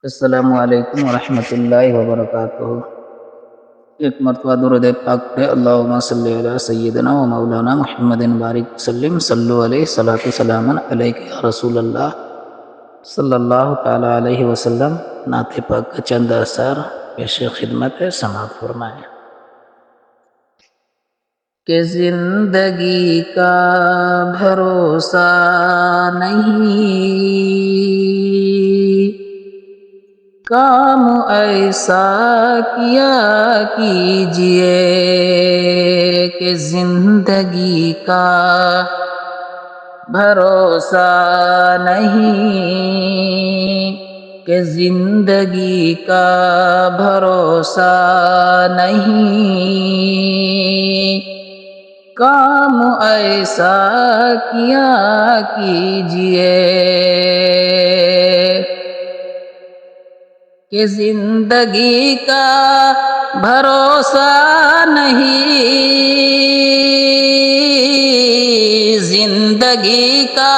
السلام علیکم ورحمۃ اللہ وبرکاتہ۔ ایک مرتبہ درود پاک پڑھے، اللہم صلی علی سیدنا و مولانا محمد بارک وسلم، صلو علیہ صلاۃ سلام علیک یا رسول اللہ صلی اللہ تعالی علیہ وسلم۔ نعت پاک کا چند اثار پیش خدمت ہے، سماعت فرمائیں۔ کہ زندگی کا بھروسہ نہیں، کام ایسا کیا کیجئے کہ زندگی کا بھروسہ نہیں، کہ زندگی کا بھروسہ نہیں، کام ایسا کیا کیجئے کہ زندگی کا بھروسہ نہیں، زندگی کا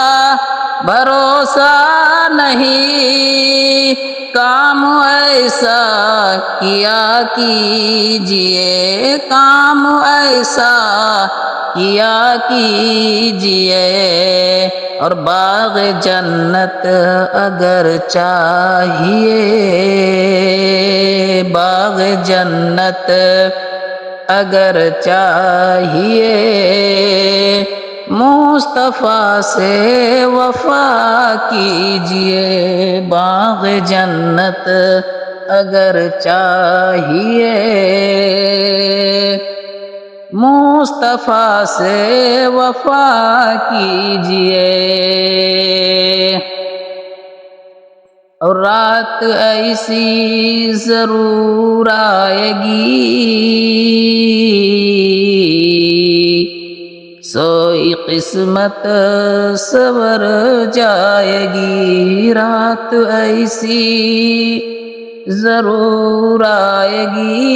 بھروسہ نہیں، کام ایسا کیا کیجئے، کام ایسا کیا کیجئے، اور باغ جنت اگر چاہیے، باغ جنت اگر چاہیے، مصطفیٰ سے وفا کیجئے، باغ جنت اگر چاہیے، مصطفیٰ سے وفا کیجئے، اور رات ایسی ضرور آئے گی، سوئی قسمت سنور جائے گی، رات ایسی ضرور آئے گی،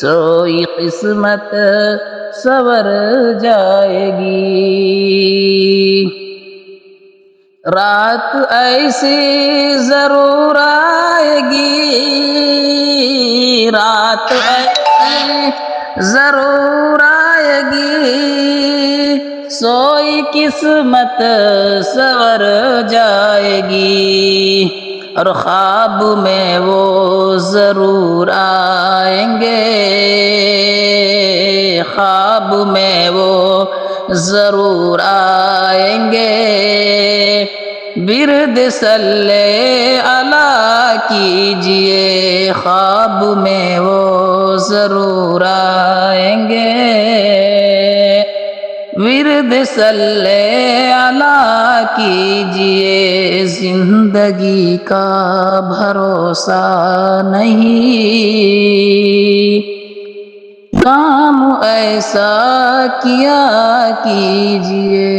سوئی قسمت سنور جائے گی، رات ایسی ضرور آئے گی، رات ایسی ضرور آئے گی، سوئی قسمت سنور جائے گی، اور خواب میں وہ ضرور آئیں گے، خواب میں وہ ضرور آئیں گے، ورد صلی علی کیجئے، خواب میں وہ ضرور آئیں گے، ورد صلی علی کیجئے، زندگی کا بھروسہ نہیں، کام ایسا کیا کیجئے۔